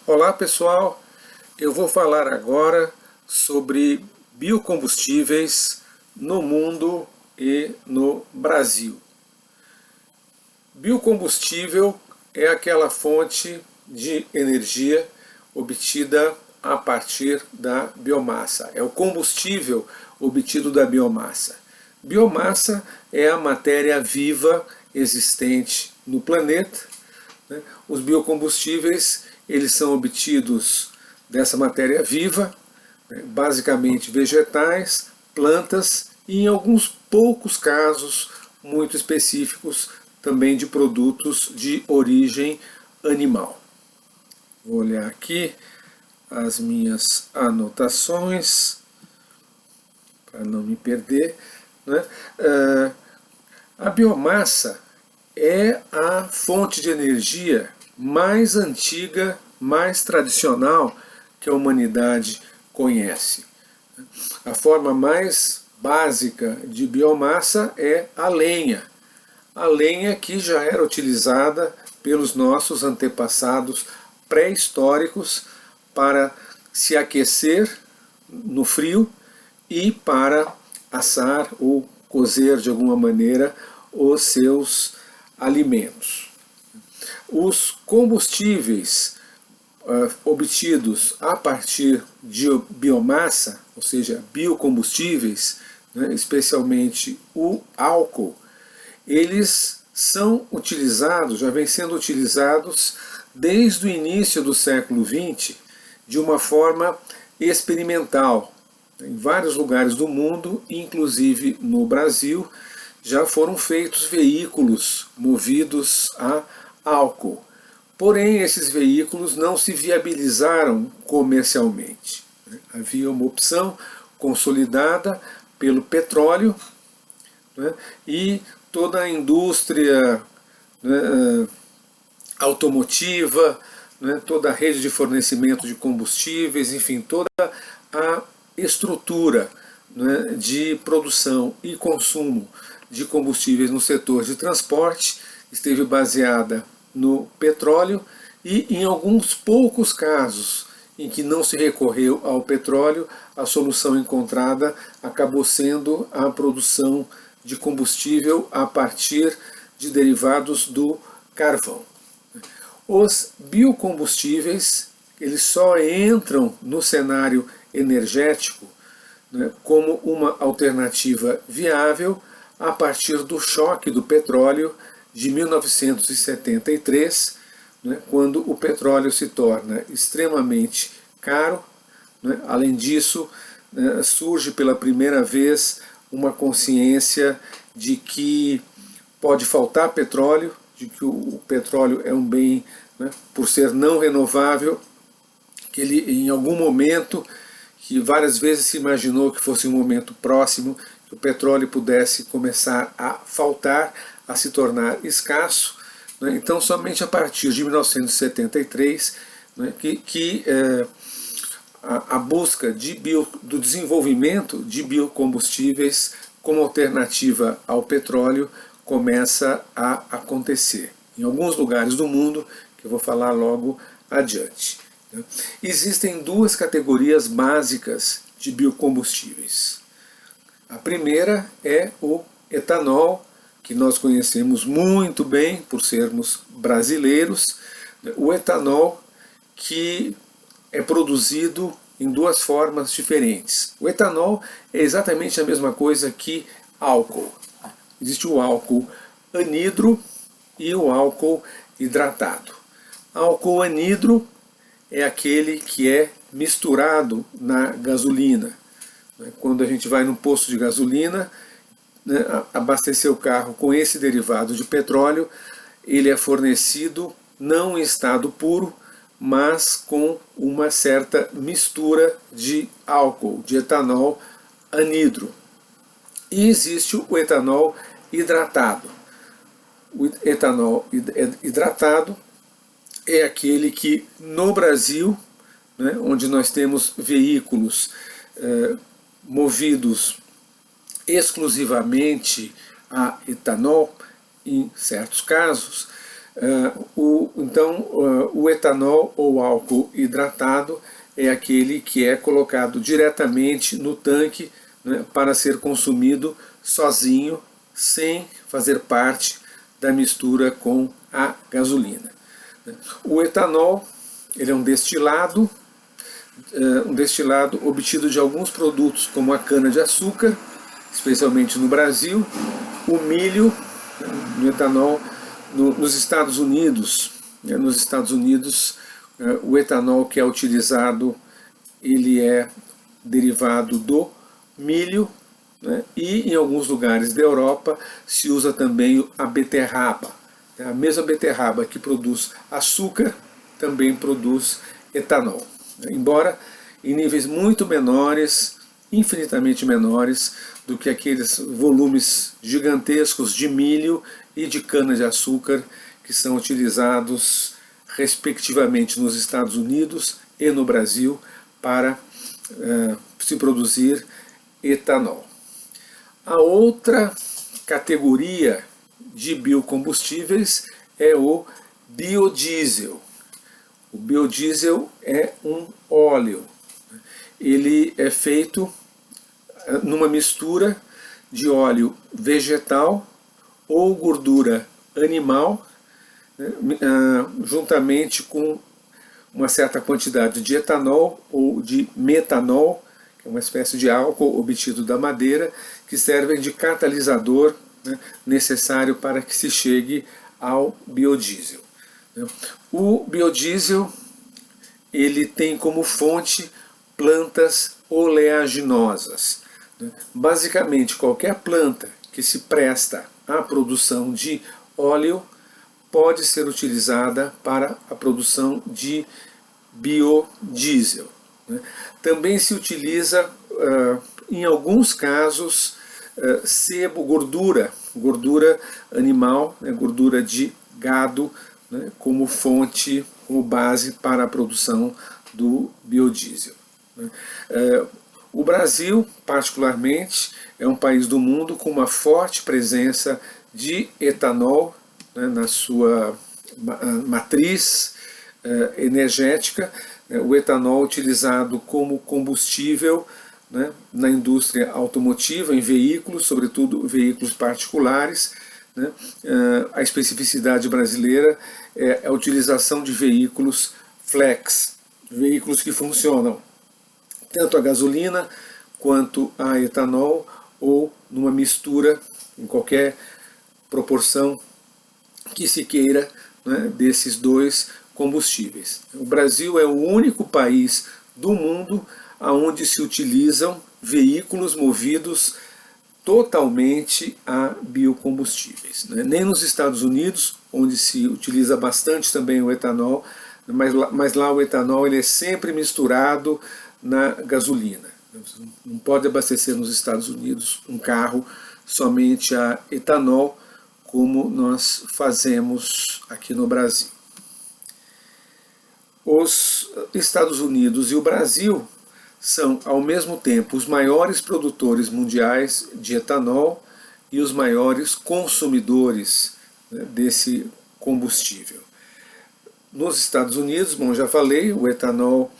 Olá pessoal, eu vou falar agora sobre biocombustíveis no mundo e no Brasil. Biocombustível é aquela fonte de energia obtida a partir da biomassa. É o combustível obtido da biomassa. Biomassa é a matéria viva existente no planeta. Os biocombustíveis eles são obtidos dessa matéria viva, basicamente vegetais, plantas e em alguns poucos casos muito específicos também de produtos de origem animal. Vou olhar aqui as minhas anotações para não me perder. A biomassa é a fonte de energia mais antiga, mais tradicional que a humanidade conhece. A forma mais básica de biomassa é a lenha. A lenha que já era utilizada pelos nossos antepassados pré-históricos para se aquecer no frio e para assar ou cozer de alguma maneira os seus alimentos. Os combustíveis obtidos a partir de biomassa, ou seja, biocombustíveis, especialmente o álcool, eles são utilizados, já vêm sendo utilizados desde o início do século XX de uma forma experimental. Em vários lugares do mundo, inclusive no Brasil, já foram feitos veículos movidos a álcool. Porém, esses veículos não se viabilizaram comercialmente. Havia uma opção consolidada pelo petróleo, e toda a indústria automotiva, toda a rede de fornecimento de combustíveis, enfim, toda a estrutura de produção e consumo de combustíveis no setor de transporte esteve baseada no petróleo e, em alguns poucos casos em que não se recorreu ao petróleo, a solução encontrada acabou sendo a produção de combustível a partir de derivados do carvão. Os biocombustíveis eles só entram no cenário energético como uma alternativa viável a partir do choque do petróleo de 1973, quando o petróleo se torna extremamente caro. Além disso, surge pela primeira vez uma consciência de que pode faltar petróleo, de que o petróleo é um bem, por ser não renovável, que ele em algum momento, que várias vezes se imaginou que fosse um momento próximo, que o petróleo pudesse começar a faltar, a se tornar escasso. Então, somente a partir de 1973 a busca do desenvolvimento de biocombustíveis como alternativa ao petróleo começa a acontecer em alguns lugares do mundo, que eu vou falar logo adiante. Existem duas categorias básicas de biocombustíveis. A primeira é o etanol, que nós conhecemos muito bem por sermos brasileiros. O etanol que é produzido em duas formas diferentes. O etanol é exatamente a mesma coisa que álcool. Existe o álcool anidro e o álcool hidratado. Álcool anidro é aquele que é misturado na gasolina. Quando a gente vai num posto de gasolina, abastecer o carro com esse derivado de petróleo, ele é fornecido não em estado puro, mas com uma certa mistura de álcool, de etanol anidro. E existe o etanol hidratado. O etanol hidratado é aquele que no Brasil, onde nós temos veículos movidos exclusivamente a etanol, em certos casos, O etanol ou álcool hidratado é aquele que é colocado diretamente no tanque, né, para ser consumido sozinho, sem fazer parte da mistura com a gasolina. O etanol, ele é um destilado obtido de alguns produtos, como a cana-de-açúcar, especialmente no Brasil, o milho, no etanol, nos Estados Unidos. O etanol que é utilizado, ele é derivado do milho, né, e em alguns lugares da Europa se usa também a beterraba. A mesma beterraba que produz açúcar também produz etanol, embora em níveis muito menores, infinitamente menores do que aqueles volumes gigantescos de milho e de cana-de-açúcar que são utilizados respectivamente nos Estados Unidos e no Brasil para se produzir etanol. A outra categoria de biocombustíveis é o biodiesel. O biodiesel é um óleo. Ele é feito numa mistura de óleo vegetal ou gordura animal, né, juntamente com uma certa quantidade de etanol ou de metanol, que é uma espécie de álcool obtido da madeira, que servem de catalisador, né, necessário para que se chegue ao biodiesel. O biodiesel, ele tem como fonte plantas oleaginosas. Basicamente, qualquer planta que se presta à produção de óleo pode ser utilizada para a produção de biodiesel. Também se utiliza, em alguns casos, sebo, gordura animal, gordura de gado, como fonte, como base para a produção do biodiesel. O Brasil, particularmente, é um país do mundo com uma forte presença de etanol, na sua matriz energética. O etanol utilizado como combustível, na indústria automotiva, em veículos, sobretudo veículos particulares. A especificidade brasileira é a utilização de veículos flex, veículos que funcionam tanto a gasolina quanto a etanol, ou numa mistura, em qualquer proporção que se queira, desses dois combustíveis. O Brasil é o único país do mundo onde se utilizam veículos movidos totalmente a biocombustíveis. Nem nos Estados Unidos, onde se utiliza bastante também o etanol, mas lá o etanol ele é sempre misturado na gasolina. Você não pode abastecer nos Estados Unidos um carro somente a etanol, como nós fazemos aqui no Brasil. Os Estados Unidos e o Brasil são, ao mesmo tempo, os maiores produtores mundiais de etanol e os maiores consumidores, desse combustível. Nos Estados Unidos, bom, já falei, o etanol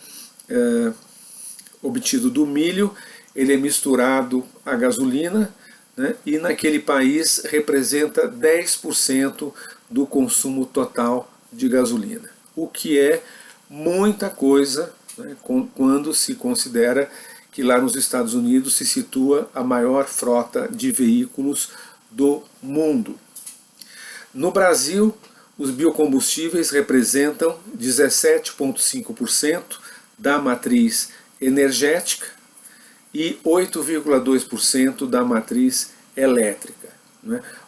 obtido do milho, ele é misturado à gasolina, e naquele país representa 10% do consumo total de gasolina, o que é muita coisa, quando se considera que lá nos Estados Unidos se situa a maior frota de veículos do mundo. No Brasil, os biocombustíveis representam 17,5% da matriz energética e 8,2% da matriz elétrica.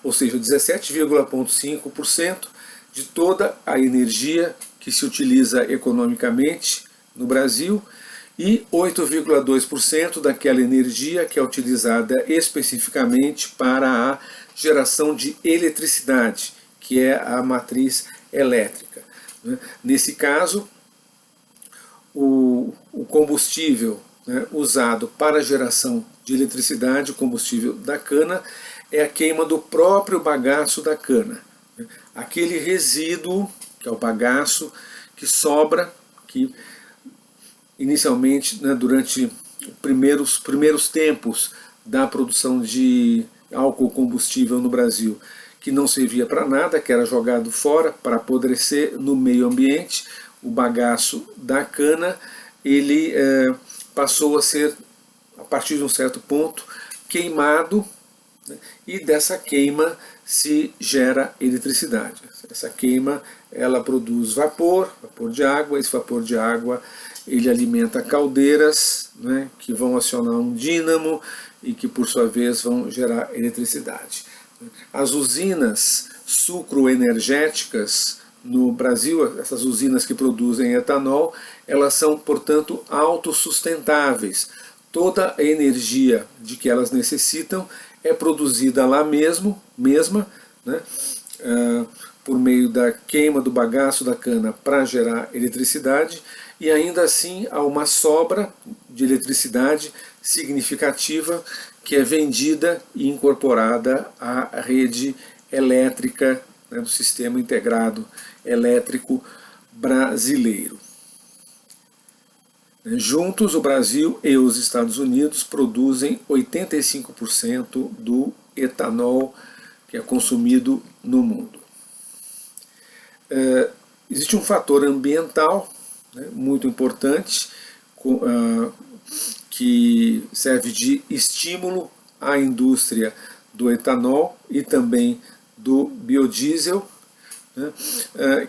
Ou seja, 17,5% de toda a energia que se utiliza economicamente no Brasil e 8,2% daquela energia que é utilizada especificamente para a geração de eletricidade, que é a matriz elétrica. Nesse caso, o combustível usado para a geração de eletricidade, o combustível da cana, é a queima do próprio bagaço da cana. Aquele resíduo, que é o bagaço, que sobra, que inicialmente, né, durante os primeiros tempos da produção de álcool combustível no Brasil, que não servia para nada, que era jogado fora para apodrecer no meio ambiente, o bagaço da cana, ele passou a ser, a partir de um certo ponto, queimado, né, e dessa queima se gera eletricidade. Essa queima, ela produz vapor de água, esse vapor de água ele alimenta caldeiras, né, que vão acionar um dínamo e que por sua vez vão gerar eletricidade. As usinas sucroenergéticas no Brasil, essas usinas que produzem etanol, elas são, portanto, autossustentáveis. Toda a energia de que elas necessitam é produzida lá mesma, né, por meio da queima do bagaço da cana para gerar eletricidade, e ainda assim há uma sobra de eletricidade significativa que é vendida e incorporada à rede elétrica, né, do Sistema Integrado Elétrico Brasileiro. Juntos, o Brasil e os Estados Unidos produzem 85% do etanol que é consumido no mundo. Existe um fator ambiental, né, muito importante, que serve de estímulo à indústria do etanol e também do biodiesel, né,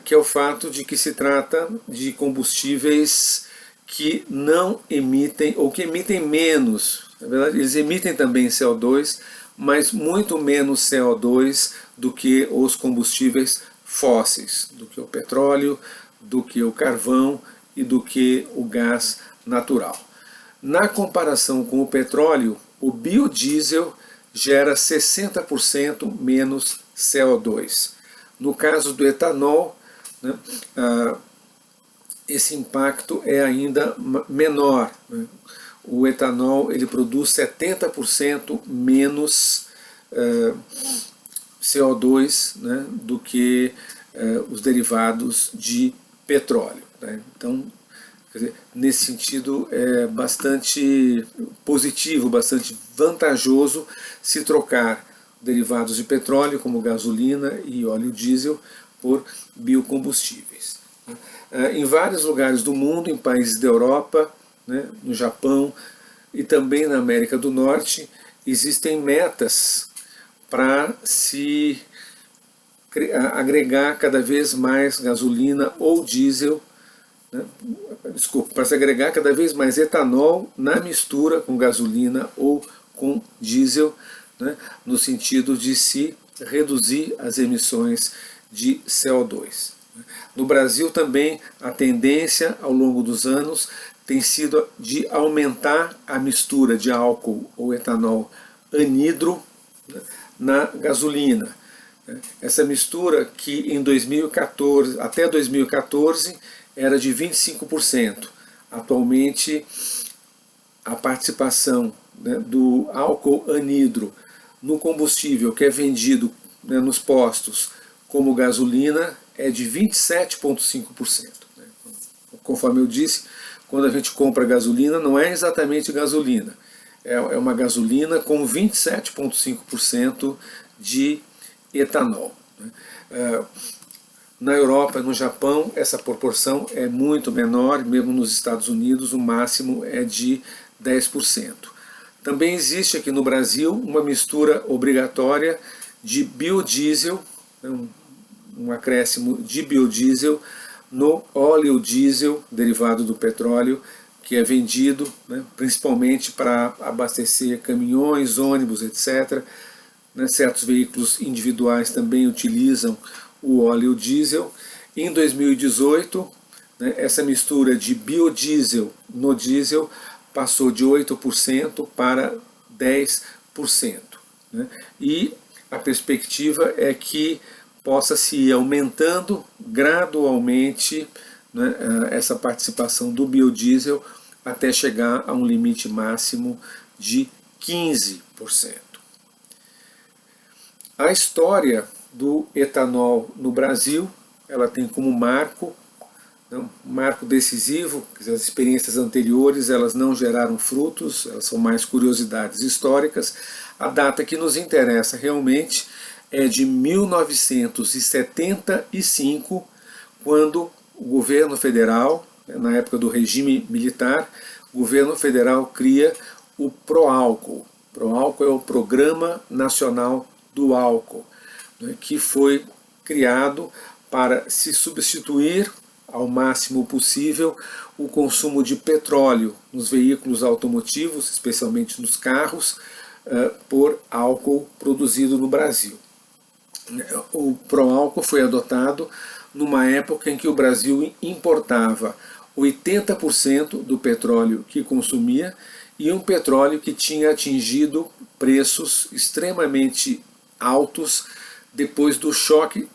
que é o fato de que se trata de combustíveis que não emitem, ou que emitem menos. Na verdade, eles emitem também CO2, mas muito menos CO2 do que os combustíveis fósseis, do que o petróleo, do que o carvão e do que o gás natural. Na comparação com o petróleo, o biodiesel gera 60% menos CO2. No caso do etanol, né, esse impacto é ainda menor, né? O etanol ele produz 70% menos CO2, né, do que os derivados de petróleo, né? Então, quer dizer, nesse sentido é bastante positivo, bastante vantajoso se trocar derivados de petróleo, como gasolina e óleo diesel, por biocombustíveis. Em vários lugares do mundo, em países da Europa, né, no Japão e também na América do Norte, existem metas para se agregar cada vez mais gasolina ou diesel, né, para se agregar cada vez mais etanol na mistura com gasolina ou com diesel, né, no sentido de se reduzir as emissões de CO2. No Brasil também a tendência ao longo dos anos tem sido de aumentar a mistura de álcool ou etanol anidro, né, na gasolina. Essa mistura que em 2014, até 2014 era de 25%. Atualmente a participação, né, do álcool anidro no combustível que é vendido, né, nos postos como gasolina é de 27,5%. Né? Conforme eu disse, quando a gente compra gasolina, não é exatamente gasolina, é uma gasolina com 27,5% de etanol. Né? Na Europa e no Japão, essa proporção é muito menor, mesmo nos Estados Unidos, o máximo é de 10%. Também existe aqui no Brasil uma mistura obrigatória de biodiesel, um acréscimo de biodiesel no óleo diesel derivado do petróleo, que é vendido, né, principalmente para abastecer caminhões, ônibus, etc. Né, certos veículos individuais também utilizam o óleo diesel. Em 2018, né, essa mistura de biodiesel no diesel passou de 8% para 10%. Né, e a perspectiva é que possa se ir aumentando gradualmente, né, essa participação do biodiesel até chegar a um limite máximo de 15%. A história do etanol no Brasil. Ela tem como marco, um marco decisivo, as experiências anteriores elas não geraram frutos, elas são mais curiosidades históricas. A data que nos interessa realmente é de 1975, quando o governo federal, na época do regime militar, o governo federal cria o Proálcool. Proálcool é o Programa Nacional do Álcool, que foi criado para se substituir ao máximo possível o consumo de petróleo nos veículos automotivos, especialmente nos carros, por álcool produzido no Brasil. O Proálcool foi adotado numa época em que o Brasil importava 80% do petróleo que consumia, e um petróleo que tinha atingido preços extremamente altos depois do choque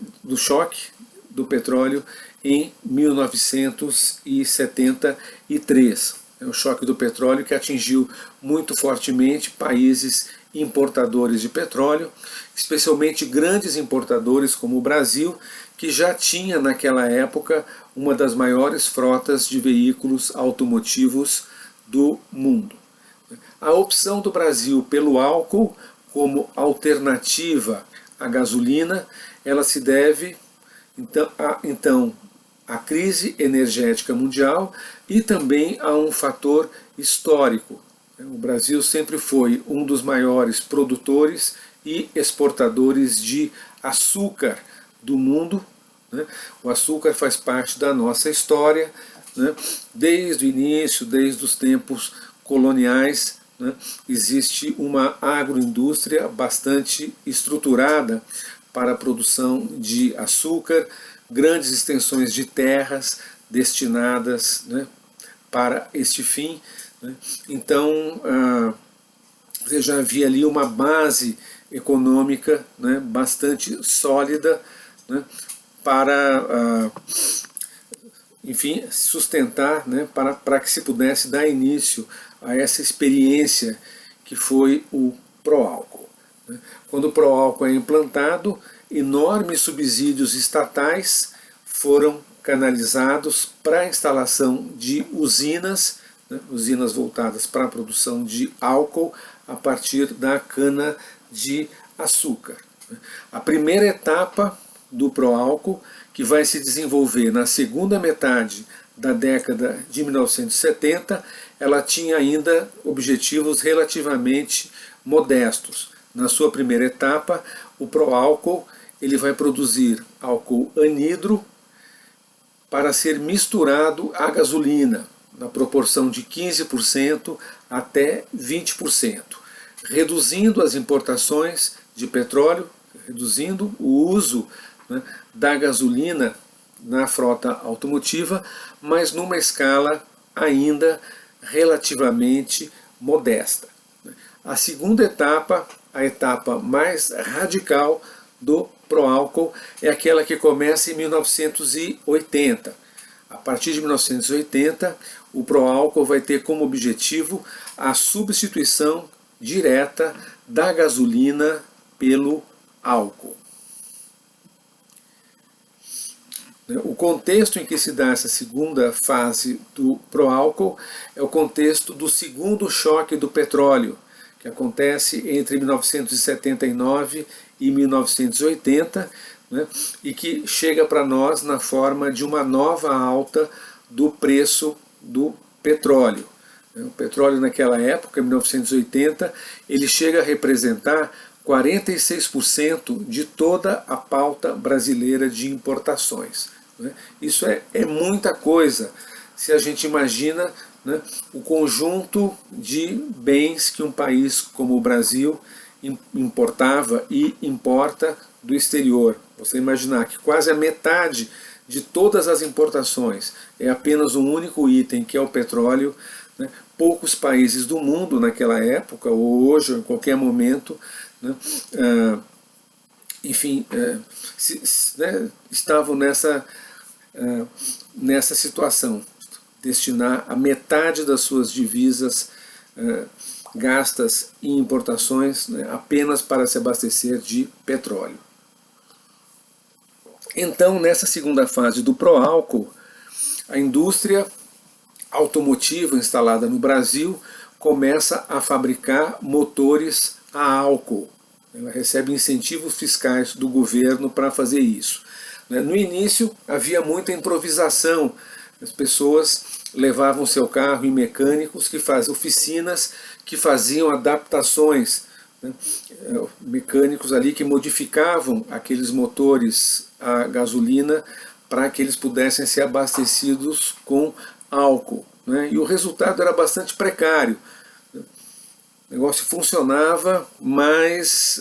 do petróleo em 1973. É o choque do petróleo que atingiu muito fortemente países importadores de petróleo, especialmente grandes importadores como o Brasil, que já tinha naquela época uma das maiores frotas de veículos automotivos do mundo. A opção do Brasil pelo álcool como alternativa à gasolina, ela se deve então à crise energética mundial e também a um fator histórico. O Brasil sempre foi um dos maiores produtores e exportadores de açúcar do mundo. O açúcar faz parte da nossa história, desde o início, desde os tempos coloniais. Existe uma agroindústria bastante estruturada para a produção de açúcar, grandes extensões de terras destinadas para este fim. Então, você já havia ali uma base econômica bastante sólida para, enfim, sustentar, para que se pudesse dar início a essa experiência que foi o Proálcool. Quando o Proálcool é implantado, enormes subsídios estatais foram canalizados para a instalação de usinas, usinas voltadas para a produção de álcool a partir da cana-de-açúcar. A primeira etapa do Proálcool, que vai se desenvolver na segunda metade da década de 1970, ela tinha ainda objetivos relativamente modestos. Na sua primeira etapa, o Proálcool ele vai produzir álcool anidro para ser misturado à gasolina, na proporção de 15% até 20%, reduzindo as importações de petróleo, reduzindo o uso da gasolina na frota automotiva, mas numa escala ainda relativamente modesta. A segunda etapa, a etapa mais radical do Proálcool, é aquela que começa em 1980. A partir de 1980, o Proálcool vai ter como objetivo a substituição direta da gasolina pelo álcool. O contexto em que se dá essa segunda fase do Proálcool é o contexto do segundo choque do petróleo, que acontece entre 1979 e 1980, e que chega para nós na forma de uma nova alta do preço do petróleo. O petróleo naquela época, em 1980, ele chega a representar 46% de toda a pauta brasileira de importações. Isso é muita coisa se a gente imagina o conjunto de bens que um país como o Brasil importava e importa do exterior. Você imaginar que quase a metade de todas as importações é apenas um único item, que é o petróleo. Poucos países do mundo naquela época, ou hoje, ou em qualquer momento, estavam nessa situação, destinar a metade das suas divisas gastas em importações apenas para se abastecer de petróleo. Então, nessa segunda fase do Proálcool, a indústria automotiva instalada no Brasil começa a fabricar motores a álcool. Ela recebe incentivos fiscais do governo para fazer isso. No início havia muita improvisação, as pessoas levavam seu carro em mecânicos que faziam oficinas que faziam adaptações, mecânicos ali que modificavam aqueles motores a gasolina para que eles pudessem ser abastecidos com álcool, e o resultado era bastante precário. O negócio funcionava, mas,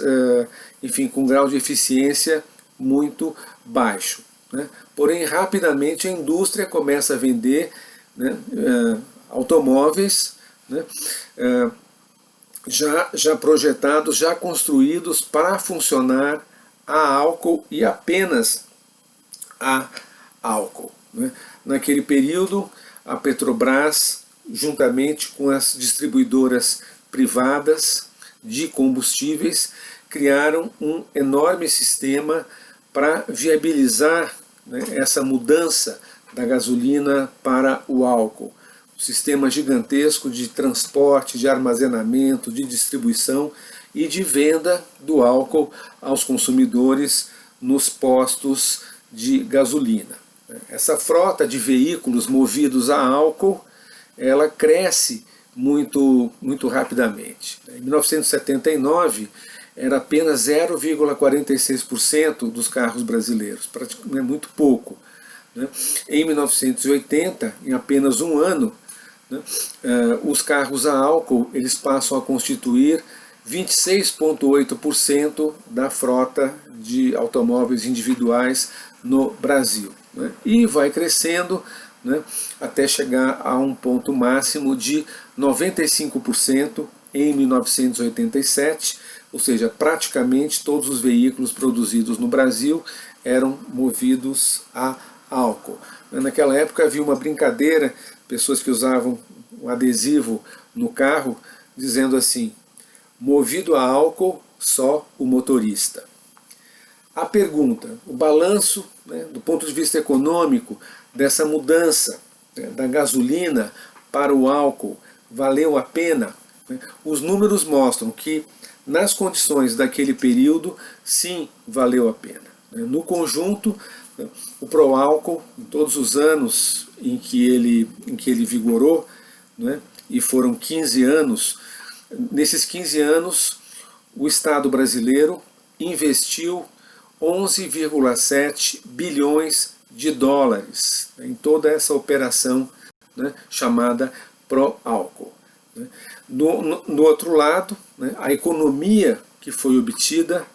enfim, com um grau de eficiência muito baixo. Porém, rapidamente a indústria começa a vender automóveis já projetados, já construídos para funcionar a álcool e apenas a álcool. Naquele período, a Petrobras, juntamente com as distribuidoras privadas de combustíveis, criaram um enorme sistema para viabilizar essa mudança da gasolina para o álcool. Um sistema gigantesco de transporte, de armazenamento, de distribuição e de venda do álcool aos consumidores nos postos de gasolina. Essa frota de veículos movidos a álcool, ela cresce muito rapidamente. Em 1979, era apenas 0,46% dos carros brasileiros, praticamente muito pouco. Em 1980, em apenas um ano, os carros a álcool eles passam a constituir 26,8% da frota de automóveis individuais no Brasil. E vai crescendo até chegar a um ponto máximo de 95% em 1987, ou seja, praticamente todos os veículos produzidos no Brasil eram movidos a álcool. Naquela época havia uma brincadeira, pessoas que usavam um adesivo no carro dizendo assim: movido a álcool, só o motorista. A pergunta, o balanço, do ponto de vista econômico, dessa mudança da gasolina para o álcool, valeu a pena? Os números mostram que, nas condições daquele período, sim, valeu a pena. No conjunto, o Proálcool, em todos os anos em que ele vigorou, e foram 15 anos, nesses 15 anos, o Estado brasileiro investiu 11,7 bilhões de dólares em toda essa operação chamada Proálcool. No outro lado, a economia que foi obtida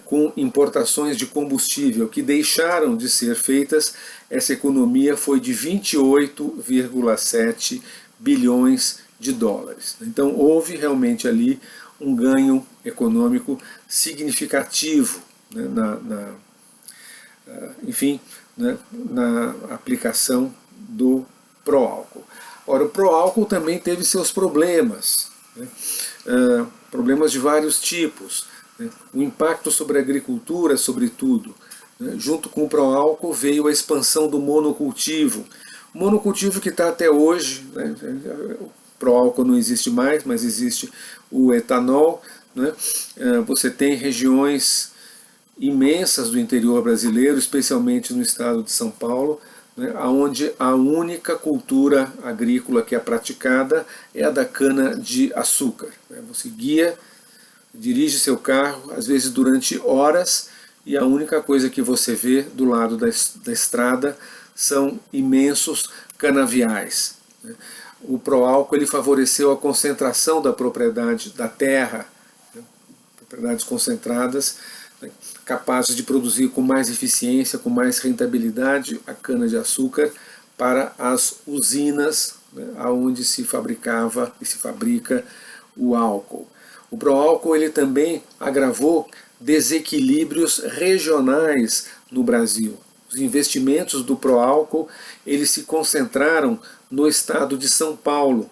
com importações de combustível que deixaram de ser feitas, essa economia foi de 28,7 bilhões de dólares. Então houve realmente ali um ganho econômico significativo na aplicação do Proálcool. Ora, o Proálcool também teve seus problemas, problemas de vários tipos. O impacto sobre a agricultura, sobretudo. Junto com o Proálcool veio a expansão do monocultivo. O monocultivo que está até hoje, o Proálcool não existe mais, mas existe o etanol. Você tem regiões imensas do interior brasileiro, especialmente no estado de São Paulo, onde a única cultura agrícola que é praticada é a da cana-de-açúcar. Você dirige seu carro, às vezes durante horas, e a única coisa que você vê do lado da estrada são imensos canaviais. O Proálcool ele favoreceu a concentração da propriedade da terra, propriedades concentradas, capazes de produzir com mais eficiência, com mais rentabilidade a cana-de-açúcar para as usinas onde se fabricava e se fabrica o álcool. O Proálcool ele também agravou desequilíbrios regionais no Brasil. Os investimentos do Proálcool eles se concentraram no estado de São Paulo,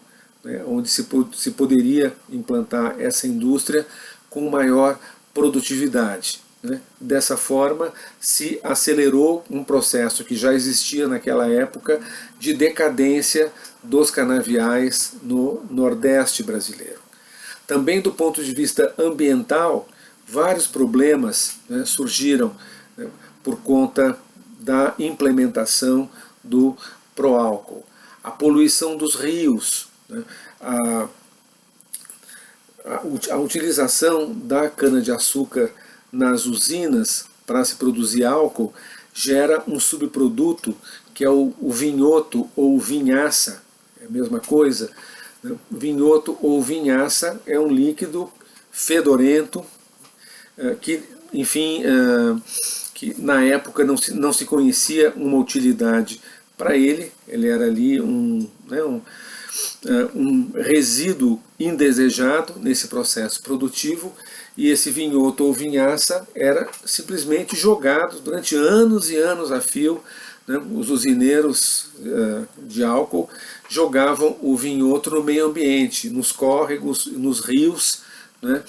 onde se poderia implantar essa indústria com maior produtividade. né? Dessa forma, se acelerou um processo que já existia naquela época de decadência dos canaviais no Nordeste brasileiro. Também do ponto de vista ambiental, vários problemas, né, surgiram, né, por conta da implementação do pró-álcool. A poluição dos rios, né, a utilização da cana-de-açúcar nas usinas para se produzir álcool gera um subproduto que é o vinhoto ou vinhaça, é a mesma coisa. Né? Vinhoto ou vinhaça é um líquido fedorento que, enfim, que na época não se conhecia uma utilidade para ele. Ele era ali um resíduo indesejado nesse processo produtivo, e esse vinhoto ou vinhaça era simplesmente jogado durante anos e anos a fio. Né? Os usineiros de álcool jogavam o vinhoto no meio ambiente, nos córregos, nos rios, né?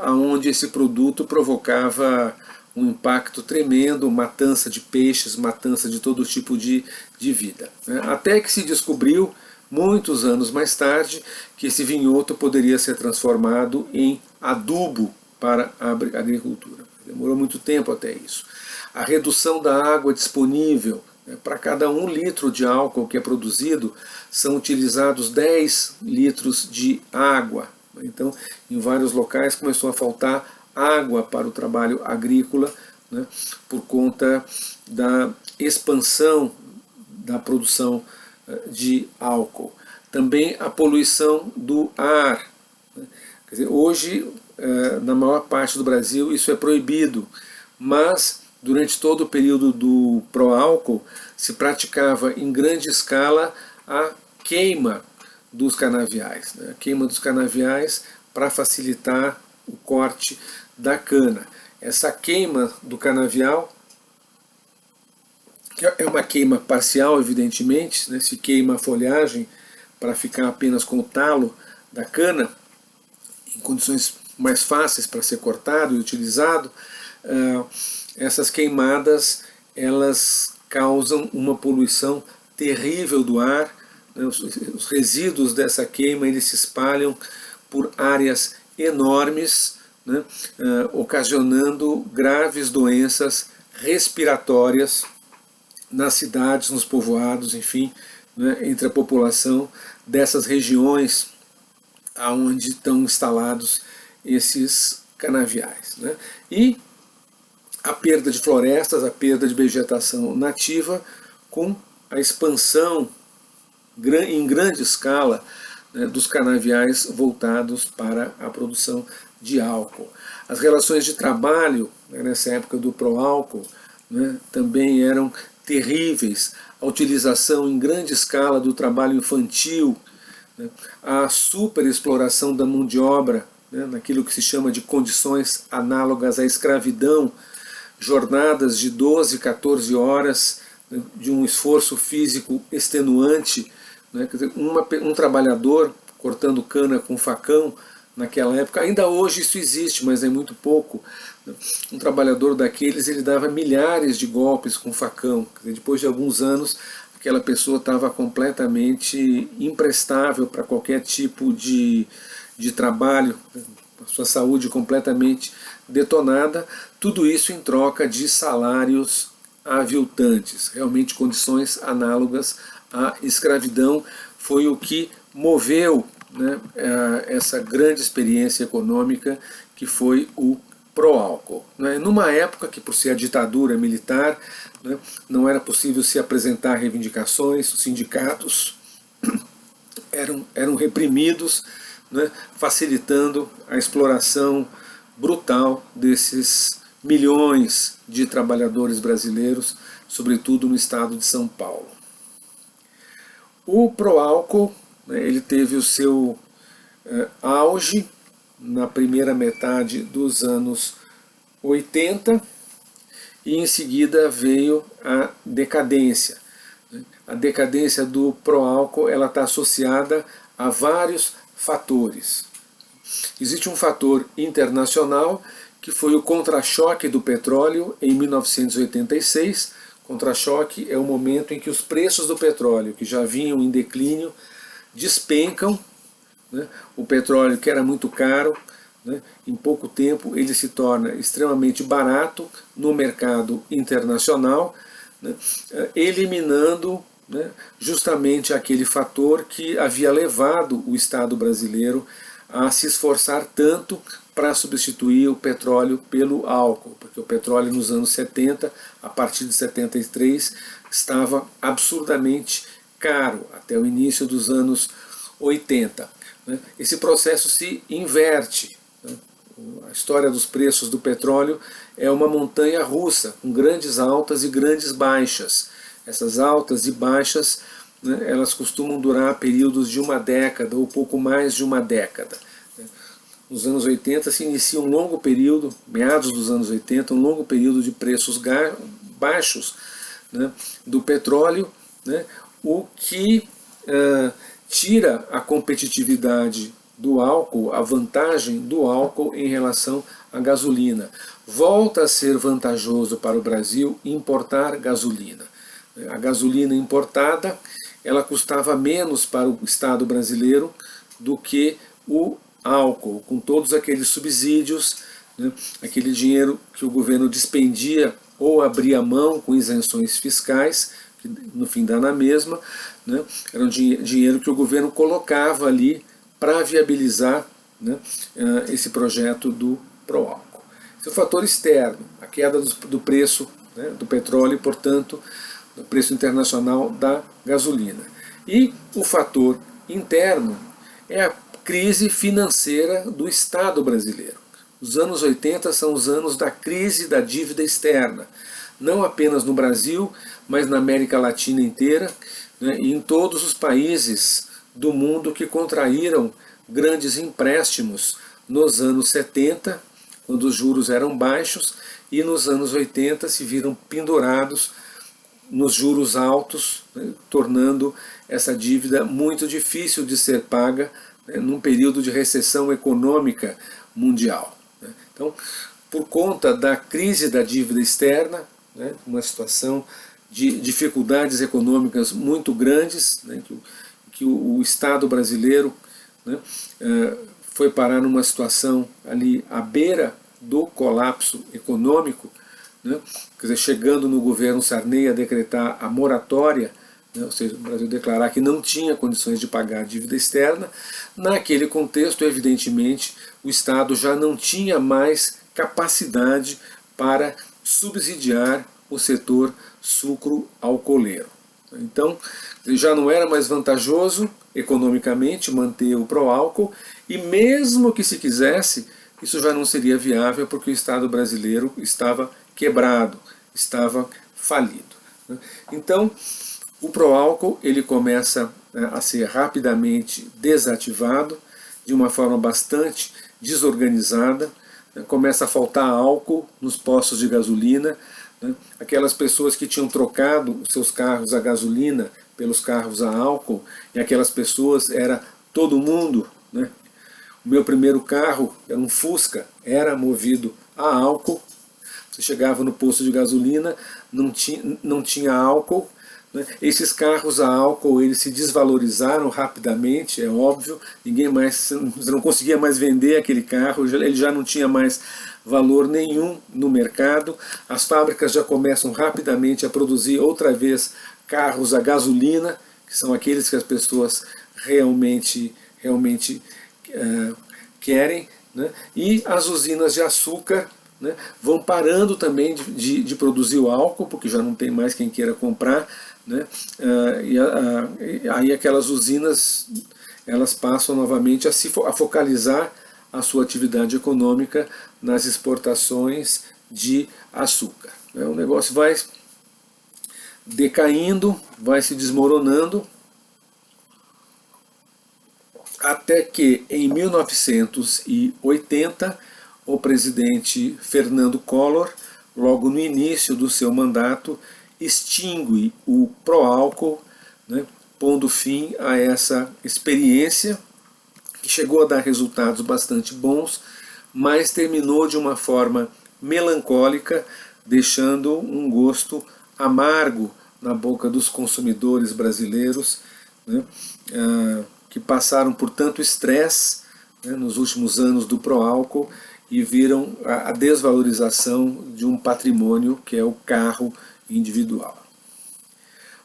Onde esse produto provocava um impacto tremendo, matança de peixes, matança de todo tipo de vida. Né? Até que se descobriu, muitos anos mais tarde, que esse vinhoto poderia ser transformado em adubo para a agricultura. Demorou muito tempo até isso. A redução da água disponível, né, para cada 1 litro de álcool que é produzido, são utilizados 10 litros de água. Então, em vários locais começou a faltar água para o trabalho agrícola, né, por conta da expansão da produção de álcool. Também a poluição do ar. Quer dizer, hoje, na maior parte do Brasil, isso é proibido, mas durante todo o período do pró-álcool se praticava em grande escala a queima dos canaviais. Né? A queima dos canaviais para facilitar o corte da cana. Essa queima do canavial é uma queima parcial, evidentemente, né? Se queima a folhagem para ficar apenas com o talo da cana, em condições mais fáceis para ser cortado e utilizado. Essas queimadas, elas causam uma poluição terrível do ar. Né? Os resíduos dessa queima, eles se espalham por áreas enormes, né? Ocasionando graves doenças respiratórias nas cidades, nos povoados, enfim, né, entre a população dessas regiões onde estão instalados esses canaviais. Né? E a perda de florestas, a perda de vegetação nativa, com a expansão em grande escala, né, dos canaviais voltados para a produção de álcool. As relações de trabalho, né, nessa época do pró-álcool, né, também eram terríveis. A utilização em grande escala do trabalho infantil, né, a superexploração da mão de obra, né, naquilo que se chama de condições análogas à escravidão, jornadas de 12, 14 horas, né, de um esforço físico extenuante. Né, quer dizer, um trabalhador cortando cana com facão, naquela época, ainda hoje isso existe, mas é muito pouco. Um trabalhador daqueles, ele dava milhares de golpes com facão. Depois de alguns anos, aquela pessoa estava completamente imprestável para qualquer tipo de trabalho, a sua saúde completamente detonada. Tudo isso em troca de salários aviltantes. Realmente condições análogas à escravidão foi o que moveu, né, essa grande experiência econômica que foi o pró-álcool. Né? Numa época que, por ser a ditadura militar, né, não era possível se apresentar reivindicações, os sindicatos eram reprimidos, né, facilitando a exploração brutal desses milhões de trabalhadores brasileiros, sobretudo no estado de São Paulo. O pró-álcool, né, ele teve o seu auge na primeira metade dos anos 80 e em seguida veio a decadência. A decadência do pró-álcool está associada a vários fatores. Existe um fator internacional, que foi o contra-choque do petróleo em 1986. Contra-choque é o momento em que os preços do petróleo, que já vinham em declínio, despencam, né? O petróleo, que era muito caro, né, em pouco tempo ele se torna extremamente barato no mercado internacional, né, eliminando, né, justamente aquele fator que havia levado o Estado brasileiro a se esforçar tanto para substituir o petróleo pelo álcool, porque o petróleo nos anos 70, a partir de 73, estava absurdamente caro, até o início dos anos 80. Né? Esse processo se inverte. Né? A história dos preços do petróleo é uma montanha russa, com grandes altas e grandes baixas. Essas altas e baixas, né, elas costumam durar períodos de uma década ou pouco mais de uma década. Nos anos 80 se inicia um longo período, meados dos anos 80, um longo período de preços baixos, né, do petróleo, né, o que tira a competitividade do álcool, a vantagem do álcool em relação à gasolina. Volta a ser vantajoso para o Brasil importar gasolina. A gasolina importada, ela custava menos para o Estado brasileiro do que o álcool, com todos aqueles subsídios, né, aquele dinheiro que o governo despendia ou abria mão com isenções fiscais, que no fim dá na mesma, né, era um dinheiro que o governo colocava ali para viabilizar, né, esse projeto do pró-álcool. Esse é o fator externo, a queda do preço, né, do petróleo e, portanto, do preço internacional da gasolina. E o fator interno é a crise financeira do Estado brasileiro. Os anos 80 são os anos da crise da dívida externa, não apenas no Brasil, mas na América Latina inteira, né, e em todos os países do mundo que contraíram grandes empréstimos nos anos 70, quando os juros eram baixos, e nos anos 80 se viram pendurados nos juros altos, né, tornando essa dívida muito difícil de ser paga, né, num período de recessão econômica mundial. Né. Então, por conta da crise da dívida externa, né, uma situação de dificuldades econômicas muito grandes, né, que o Estado brasileiro, né, foi parar numa situação ali à beira do colapso econômico, né, quer dizer, chegando no governo Sarney a decretar a moratória, né, ou seja, o Brasil declarar que não tinha condições de pagar a dívida externa. Naquele contexto, evidentemente, o Estado já não tinha mais capacidade para subsidiar o setor sucro-alcooleiro. Então, já não era mais vantajoso economicamente manter o pró-álcool, e mesmo que se quisesse, isso já não seria viável porque o Estado brasileiro estava quebrado, estava falido. Então, o pró-álcool ele começa a ser rapidamente desativado, de uma forma bastante desorganizada, começa a faltar álcool nos postos de gasolina, né? Aquelas pessoas que tinham trocado os seus carros a gasolina pelos carros a álcool, e aquelas pessoas era todo mundo, né? O meu primeiro carro era um Fusca, era movido a álcool. Você chegava no posto de gasolina, não tinha álcool, né? Esses carros a álcool eles se desvalorizaram rapidamente, é óbvio, você não conseguia mais vender aquele carro, ele já não tinha mais valor nenhum no mercado. As fábricas já começam rapidamente a produzir outra vez carros a gasolina, que são aqueles que as pessoas realmente querem, né? E as usinas de açúcar, né, vão parando também de produzir o álcool, porque já não tem mais quem queira comprar, né? Aí aquelas usinas elas passam novamente a focalizar a sua atividade econômica nas exportações de açúcar. O negócio vai decaindo, vai se desmoronando, até que em 1980 o presidente Fernando Collor, logo no início do seu mandato, extingue o pró-álcool, né, pondo fim a essa experiência que chegou a dar resultados bastante bons, mas terminou de uma forma melancólica, deixando um gosto amargo na boca dos consumidores brasileiros, né, que passaram por tanto estresse, né, nos últimos anos do Proálcool e viram a desvalorização de um patrimônio que é o carro individual.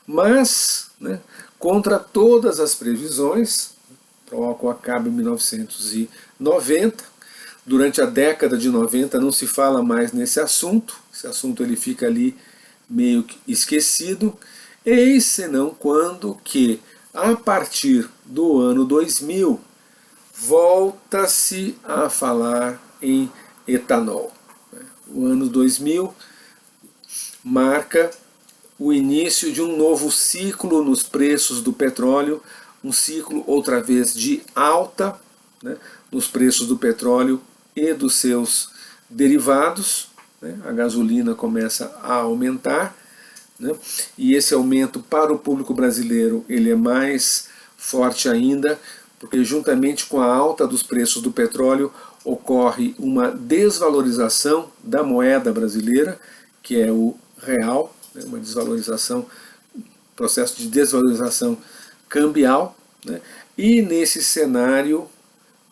Mas, né, contra todas as previsões, o Proálcool acaba em 1990. Durante a década de 90 não se fala mais nesse assunto, esse assunto ele fica ali meio que esquecido, eis senão quando que, a partir do ano 2000, volta-se a falar em etanol. O ano 2000 marca o início de um novo ciclo nos preços do petróleo, um ciclo outra vez de alta, né, nos preços do petróleo e dos seus derivados, né, a gasolina começa a aumentar, né, e esse aumento para o público brasileiro ele é mais forte ainda, porque juntamente com a alta dos preços do petróleo ocorre uma desvalorização da moeda brasileira, que é o real, né, uma desvalorização, processo de desvalorização cambial, né, e nesse cenário,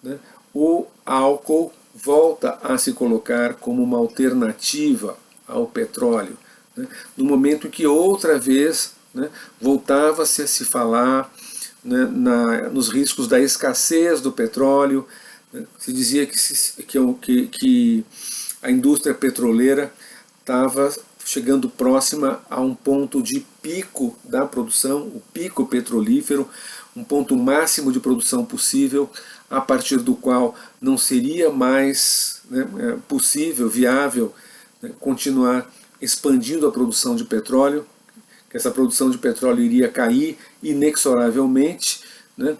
né, o álcool volta a se colocar como uma alternativa ao petróleo, né, no momento que outra vez, né, voltava-se a se falar, né, nos riscos da escassez do petróleo, né, se dizia que a indústria petroleira estava chegando próxima a um ponto de pico da produção, o pico petrolífero, um ponto máximo de produção possível, a partir do qual não seria mais, né, possível, viável, né, continuar expandindo a produção de petróleo, que essa produção de petróleo iria cair inexoravelmente, né,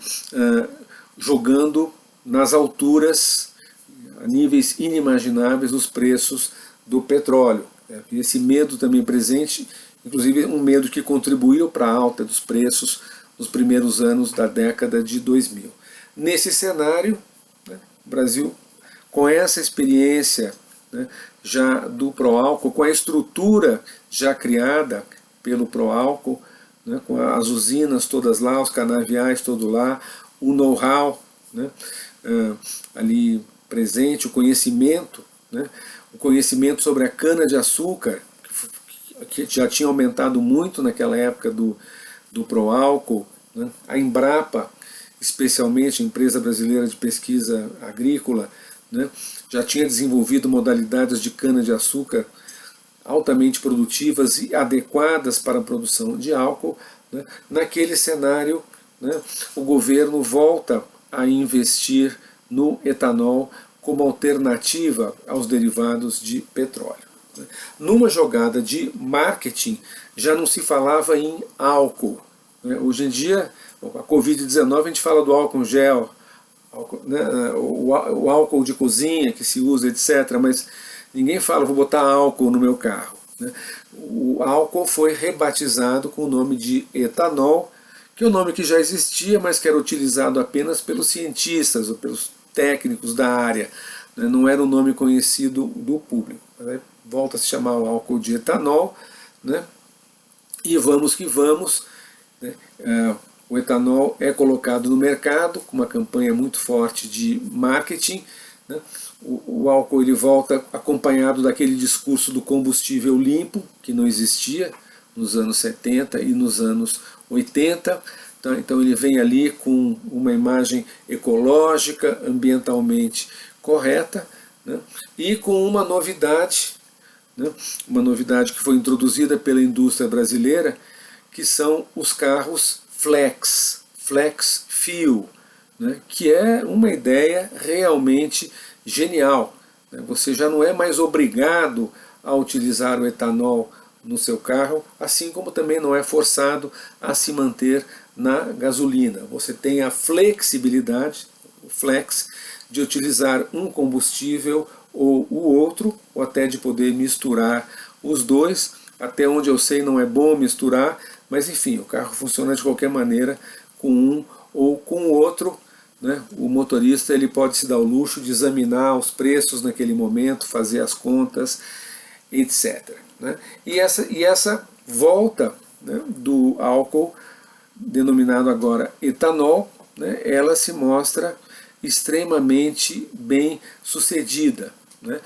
jogando nas alturas, a níveis inimagináveis, os preços do petróleo. E esse medo também presente, inclusive um medo que contribuiu para a alta dos preços nos primeiros anos da década de 2000. Nesse cenário, né, o Brasil, com essa experiência, né, já do Proálcool, com a estrutura já criada pelo Proálcool, né, com as usinas todas lá, os canaviais todos lá, o know-how, né, ali presente, o conhecimento, né, o conhecimento sobre a cana-de-açúcar, que já tinha aumentado muito naquela época do Proálcool, né, a Embrapa, especialmente a Empresa Brasileira de Pesquisa Agrícola, né, já tinha desenvolvido modalidades de cana-de-açúcar altamente produtivas e adequadas para a produção de álcool. Né. Naquele cenário, né, o governo volta a investir no etanol como alternativa aos derivados de petróleo. Numa jogada de marketing, já não se falava em álcool. Hoje em dia, a Covid-19, a gente fala do álcool gel, o álcool de cozinha que se usa, etc. Mas ninguém fala, vou botar álcool no meu carro. O álcool foi rebatizado com o nome de etanol, que é um nome que já existia, mas que era utilizado apenas pelos cientistas ou pelos técnicos da área, né, não era um nome conhecido do público. Né, volta a se chamar o álcool de etanol, né, e vamos que vamos, né, o etanol é colocado no mercado com uma campanha muito forte de marketing, né, o álcool ele volta acompanhado daquele discurso do combustível limpo, que não existia nos anos 70 e nos anos 80, então ele vem ali com uma imagem ecológica, ambientalmente correta, né, e com uma novidade que foi introduzida pela indústria brasileira, que são os carros flex fuel, né, que é uma ideia realmente genial. Né, você já não é mais obrigado a utilizar o etanol no seu carro, assim como também não é forçado a se manter na gasolina. Você tem a flexibilidade, o flex, de utilizar um combustível ou o outro, ou até de poder misturar os dois. Até onde eu sei não é bom misturar, mas enfim, o carro funciona de qualquer maneira com um ou com o outro, né, o motorista ele pode se dar o luxo de examinar os preços naquele momento, fazer as contas, etc. Né? E essa volta, né, do álcool, denominado agora etanol, né, ela se mostra extremamente bem sucedida, né,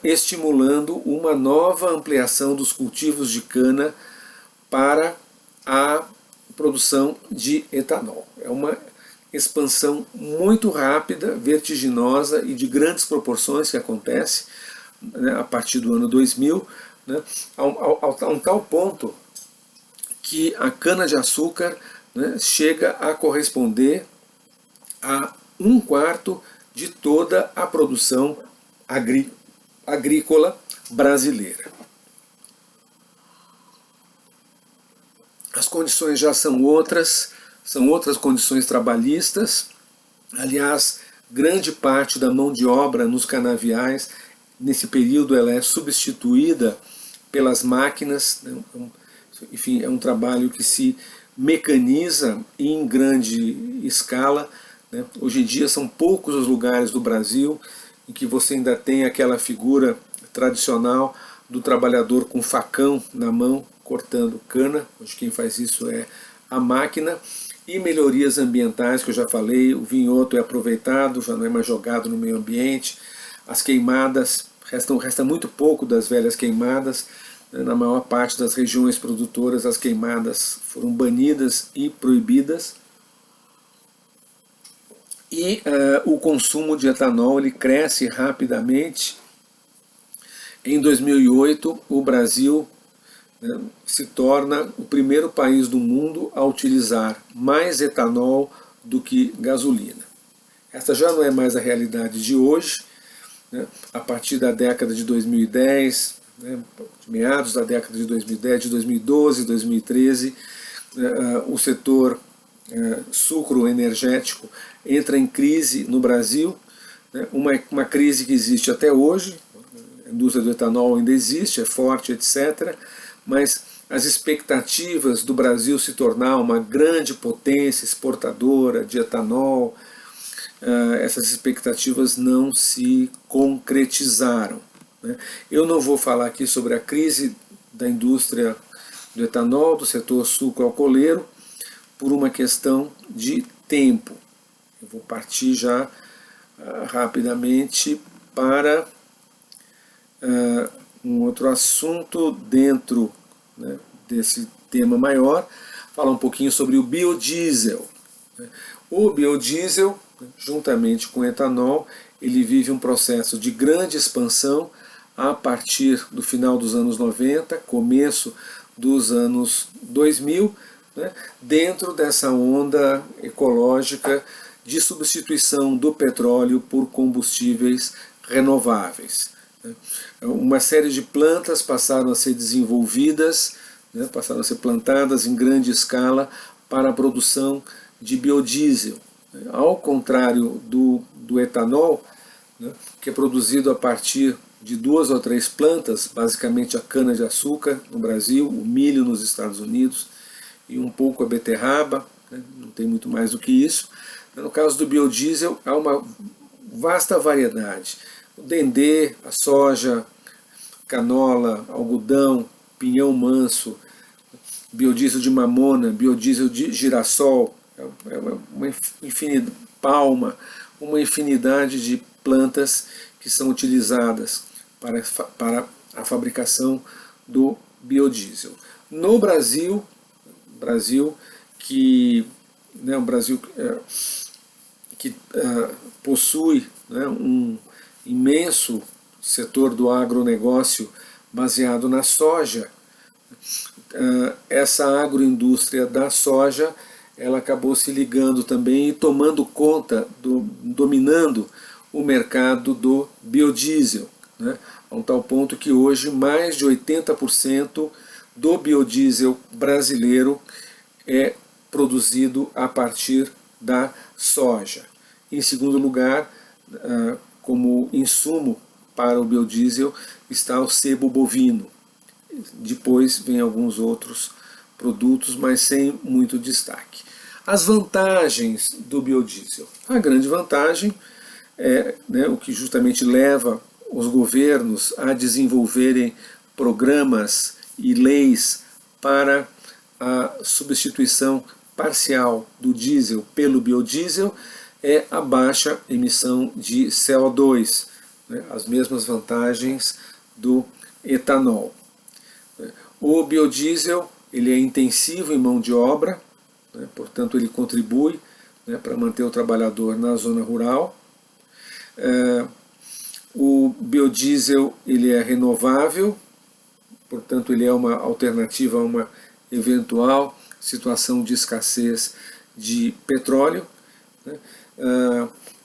estimulando uma nova ampliação dos cultivos de cana para a produção de etanol. É uma expansão muito rápida, vertiginosa e de grandes proporções que acontece, né, a partir do ano 2000, né, a um tal ponto que a cana-de-açúcar, né, chega a corresponder a 1/4 de toda a produção agrícola brasileira. As condições já são outras condições trabalhistas. Aliás, grande parte da mão de obra nos canaviais, nesse período, ela é substituída pelas máquinas, né? Enfim, é um trabalho que se mecaniza em grande escala, né? Hoje em dia são poucos os lugares do Brasil em que você ainda tem aquela figura tradicional do trabalhador com facão na mão cortando cana. Hoje quem faz isso é a máquina. E melhorias ambientais, que eu já falei, o vinhoto é aproveitado, já não é mais jogado no meio ambiente. As queimadas, resta muito pouco das velhas queimadas. Na maior parte das regiões produtoras, as queimadas foram banidas e proibidas. E o consumo de etanol ele cresce rapidamente. Em 2008, o Brasil, né, se torna o primeiro país do mundo a utilizar mais etanol do que gasolina. Essa já não é mais a realidade de hoje, né? A partir da década de 2010, né, meados da década de 2010, de 2012, 2013, o setor sucro energético entra em crise no Brasil, né, uma crise que existe até hoje. A indústria do etanol ainda existe, é forte, etc., mas as expectativas do Brasil se tornar uma grande potência exportadora de etanol, essas expectativas não se concretizaram, né? Eu não vou falar aqui sobre a crise da indústria do etanol, do setor sucro-alcooleiro, por uma questão de tempo. Eu vou partir já rapidamente para um outro assunto dentro, né, desse tema maior, falar um pouquinho sobre o biodiesel. O biodiesel, juntamente com o etanol, ele vive um processo de grande expansão a partir do final dos anos 90, começo dos anos 2000, né, dentro dessa onda ecológica de substituição do petróleo por combustíveis renováveis. Uma série de plantas passaram a ser desenvolvidas, né, passaram a ser plantadas em grande escala para a produção de biodiesel. Ao contrário do etanol, né, que é produzido a partir de 2 ou 3 plantas, basicamente a cana-de-açúcar no Brasil, o milho nos Estados Unidos e um pouco a beterraba, né, não tem muito mais do que isso. No caso do biodiesel, há uma vasta variedade. O dendê, a soja, canola, algodão, pinhão manso, biodiesel de mamona, biodiesel de girassol, uma infinidade, palma, uma infinidade de plantas que são utilizadas para a fabricação do biodiesel. No Brasil, que possui, né, um imenso setor do agronegócio baseado na soja, essa agroindústria da soja ela acabou se ligando também e tomando conta, dominando o mercado do biodiesel, né, a um tal ponto que hoje mais de 80% do biodiesel brasileiro é produzido a partir da soja. Em segundo lugar, como insumo para o biodiesel está o sebo bovino. Depois vem alguns outros produtos, mas sem muito destaque. As vantagens do biodiesel. A grande vantagem é, né, o que justamente leva os governos a desenvolverem programas e leis para a substituição parcial do diesel pelo biodiesel, é a baixa emissão de CO2, né, as mesmas vantagens do etanol. O biodiesel ele é intensivo em mão de obra, né, portanto ele contribui, né, para manter o trabalhador na zona rural. O biodiesel ele é renovável, portanto ele é uma alternativa a uma eventual situação de escassez de petróleo, né?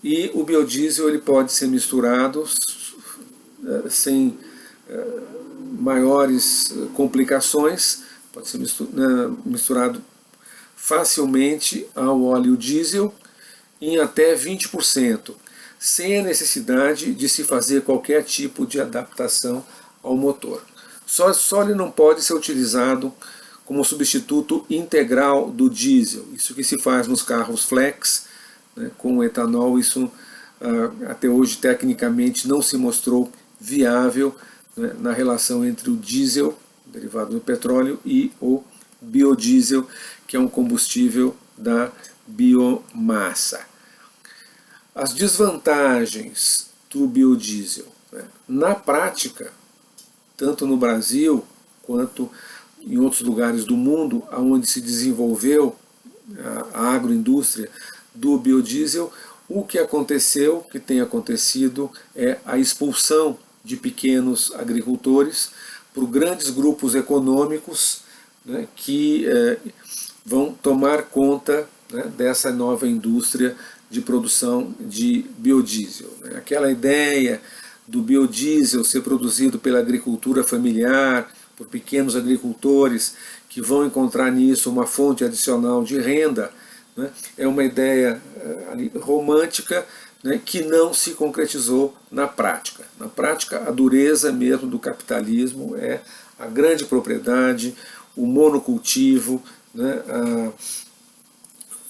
E o biodiesel ele pode ser misturado sem maiores complicações, pode ser misturado facilmente ao óleo diesel em até 20%, sem a necessidade de se fazer qualquer tipo de adaptação ao motor. Só ele não pode ser utilizado como substituto integral do diesel. Isso que se faz nos carros flex, né, com o etanol, isso até hoje tecnicamente não se mostrou viável, né, na relação entre o diesel, derivado do petróleo, e o biodiesel, que é um combustível da biomassa. As desvantagens do biodiesel, né? Na prática, tanto no Brasil quanto em outros lugares do mundo onde se desenvolveu a agroindústria do biodiesel, o que aconteceu, que tem acontecido, é a expulsão de pequenos agricultores por grandes grupos econômicos, né, que vão tomar conta, né, dessa nova indústria de produção de biodiesel. Né. Aquela ideia do biodiesel ser produzido pela agricultura familiar, por pequenos agricultores que vão encontrar nisso uma fonte adicional de renda, né, é uma ideia romântica, né, que não se concretizou na prática. Na prática, a dureza mesmo do capitalismo é a grande propriedade, o monocultivo, né,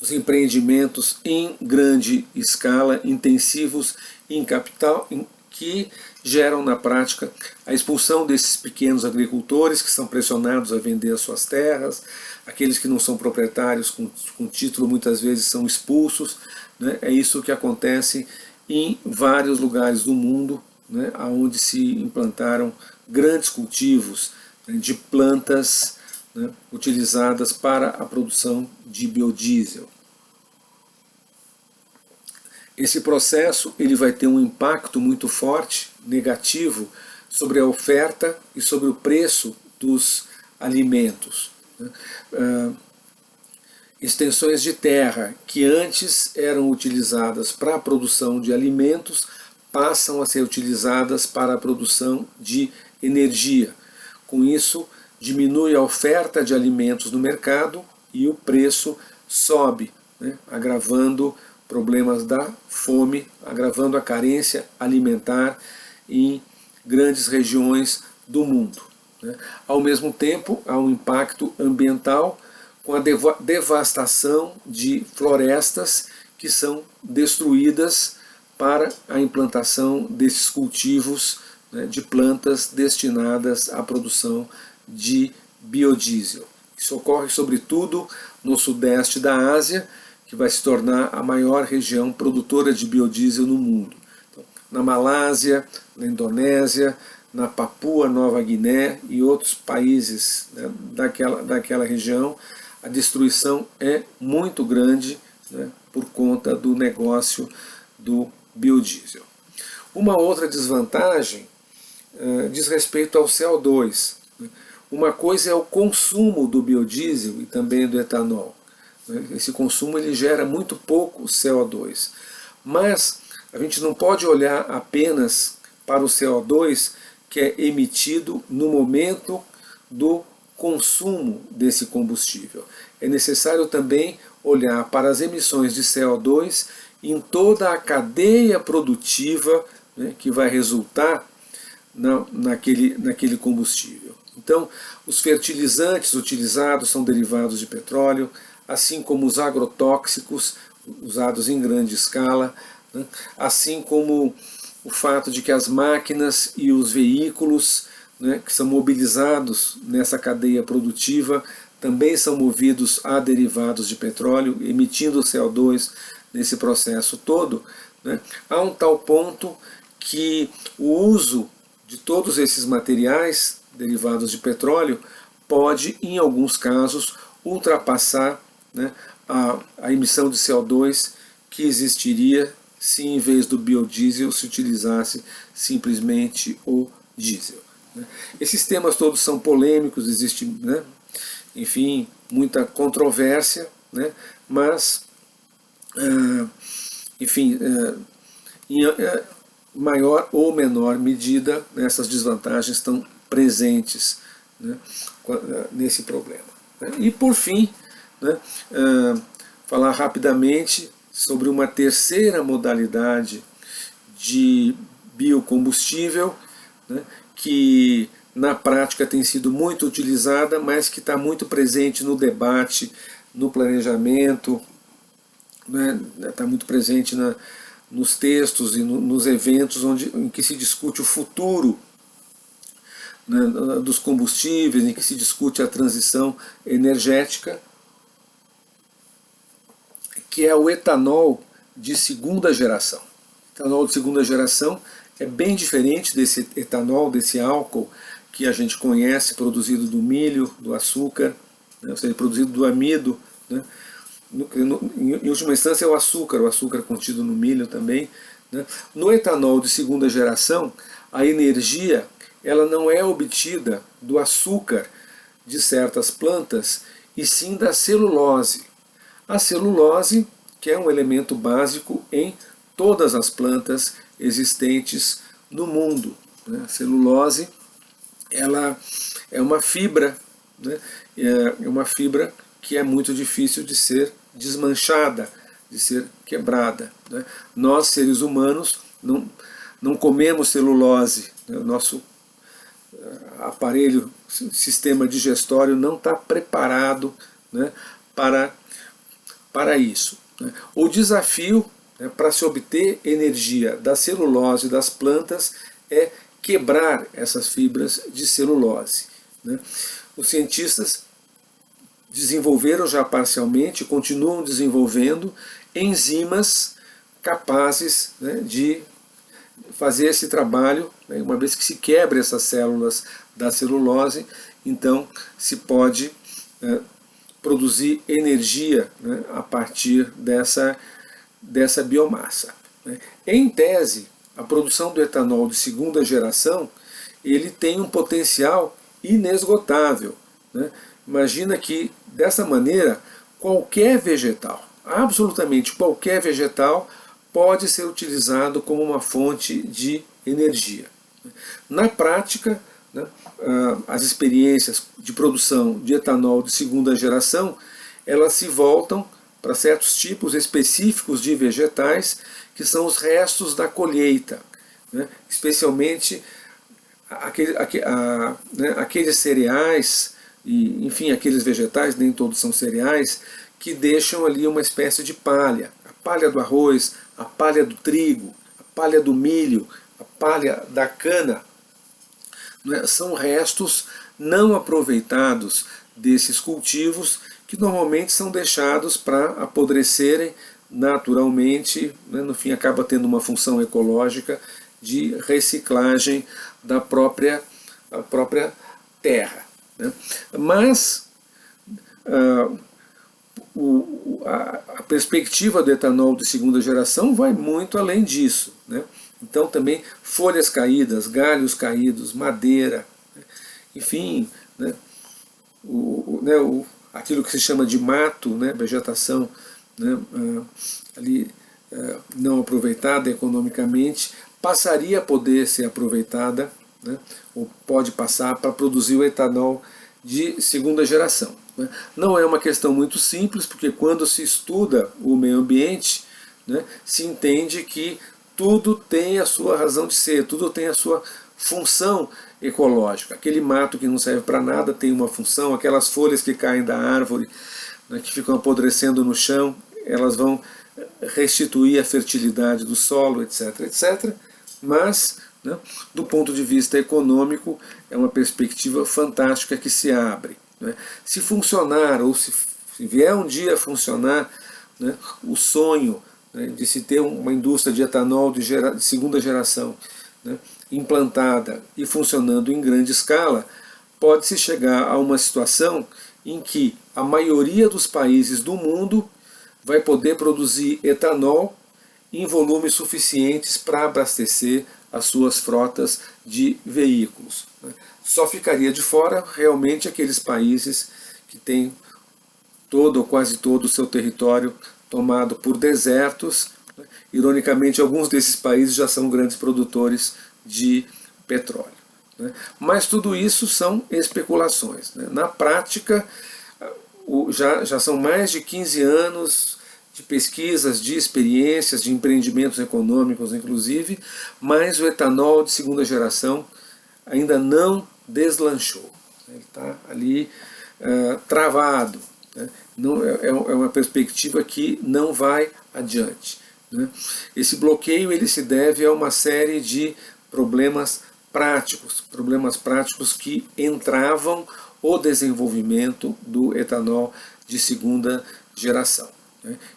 os empreendimentos em grande escala, intensivos em capital, que geram na prática a expulsão desses pequenos agricultores que são pressionados a vender as suas terras, aqueles que não são proprietários com título muitas vezes são expulsos, né? É isso que acontece em vários lugares do mundo, né, onde se implantaram grandes cultivos, né, de plantas, né, utilizadas para a produção de biodiesel. Esse processo ele vai ter um impacto muito forte, negativo, sobre a oferta e sobre o preço dos alimentos. Extensões de terra que antes eram utilizadas para a produção de alimentos passam a ser utilizadas para a produção de energia. Com isso, diminui a oferta de alimentos no mercado e o preço sobe, né, agravando problemas da fome, agravando a carência alimentar em grandes regiões do mundo, né. Ao mesmo tempo, há um impacto ambiental com a devastação de florestas que são destruídas para a implantação desses cultivos, né, de plantas destinadas à produção de biodiesel. Isso ocorre sobretudo no sudeste da Ásia, que vai se tornar a maior região produtora de biodiesel no mundo. Então, na Malásia, na Indonésia, na Papua Nova Guiné e outros países, né, daquela região, a destruição é muito grande, né, por conta do negócio do biodiesel. Uma outra desvantagem diz respeito ao CO2. Né. Uma coisa é o consumo do biodiesel e também do etanol. Esse consumo ele gera muito pouco CO2. Mas a gente não pode olhar apenas para o CO2 que é emitido no momento do consumo desse combustível. É necessário também olhar para as emissões de CO2 em toda a cadeia produtiva, né, que vai resultar naquele combustível. Então, os fertilizantes utilizados são derivados de petróleo, assim como os agrotóxicos usados em grande escala, né, assim como o fato de que as máquinas e os veículos, né, que são mobilizados nessa cadeia produtiva também são movidos a derivados de petróleo, emitindo CO2 nesse processo todo, né, a um tal ponto que o uso de todos esses materiais derivados de petróleo pode, em alguns casos, ultrapassar, né, a emissão de CO2 que existiria se em vez do biodiesel se utilizasse simplesmente o diesel. Né. Esses temas todos são polêmicos, existe, né, enfim, muita controvérsia, né, mas, enfim, em maior ou menor medida, né, essas desvantagens estão presentes, né, nesse problema. E por fim, né, falar rapidamente sobre uma terceira modalidade de biocombustível, né, que na prática tem sido muito utilizada, mas que está muito presente no debate, no planejamento, né, está muito presente nos textos e nos eventos em que se discute o futuro, né, dos combustíveis, em que se discute a transição energética, que é o etanol de segunda geração. O etanol de segunda geração é bem diferente desse etanol, desse álcool que a gente conhece, produzido do milho, do açúcar, né, ou seja, produzido do amido, né. Em última instância é o açúcar contido no milho também, né. No etanol de segunda geração, a energia ela não é obtida do açúcar de certas plantas, e sim da celulose. A celulose, que é um elemento básico em todas as plantas existentes no mundo, né. A celulose ela é uma fibra, né, é uma fibra que é muito difícil de ser desmanchada, de ser quebrada, né. Nós, seres humanos, não comemos celulose, né. O nosso aparelho, sistema digestório não está preparado, né, para isso, né. O desafio, né, para se obter energia da celulose das plantas é quebrar essas fibras de celulose, né. Os cientistas desenvolveram já parcialmente, continuam desenvolvendo enzimas capazes, né, de fazer esse trabalho, né, uma vez que se quebre essas células da celulose, então se pode produzir energia, né, a partir dessa biomassa, né. Em tese, a produção do etanol de segunda geração ele tem um potencial inesgotável, né. Imagina que, dessa maneira, qualquer vegetal, absolutamente qualquer vegetal, pode ser utilizado como uma fonte de energia. Na prática, né, as experiências de produção de etanol de segunda geração, elas se voltam para certos tipos específicos de vegetais, que são os restos da colheita, né, especialmente aqueles cereais, e, enfim, aqueles vegetais, nem todos são cereais, que deixam ali uma espécie de palha. A palha do arroz, a palha do trigo, a palha do milho, a palha da cana, né, são restos não aproveitados desses cultivos, que normalmente são deixados para apodrecerem naturalmente, né, no fim acaba tendo uma função ecológica de reciclagem da própria terra, né. Mas a perspectiva do etanol de segunda geração vai muito além disso, né. Então também folhas caídas, galhos caídos, madeira, né, enfim, né, aquilo que se chama de mato, né, vegetação, né, ali não aproveitada economicamente, passaria a poder ser aproveitada, né, ou pode passar para produzir o etanol de segunda geração, né. Não é uma questão muito simples, porque quando se estuda o meio ambiente, né, se entende que tudo tem a sua razão de ser, tudo tem a sua função ecológica. Aquele mato que não serve para nada tem uma função, aquelas folhas que caem da árvore né, que ficam apodrecendo no chão, elas vão restituir a fertilidade do solo, etc, etc. Mas, né, do ponto de vista econômico, é uma perspectiva fantástica que se abre. Né? Se funcionar, ou se vier um dia a funcionar, né, o sonho, né, de se ter uma indústria de etanol de segunda geração, né, implantada e funcionando em grande escala, pode-se chegar a uma situação em que a maioria dos países do mundo vai poder produzir etanol em volumes suficientes para abastecer as suas frotas de veículos. Só ficaria de fora realmente aqueles países que têm todo ou quase todo o seu território tomado por desertos. Ironicamente, alguns desses países já são grandes produtores de petróleo. Mas tudo isso são especulações. Na prática, já são mais de 15 anos de pesquisas, de experiências, de empreendimentos econômicos, inclusive, mas o etanol de segunda geração ainda não deslanchou. Ele está ali travado. Não, é uma perspectiva que não vai adiante. Esse bloqueio ele se deve a uma série de problemas práticos que entravam o desenvolvimento do etanol de segunda geração.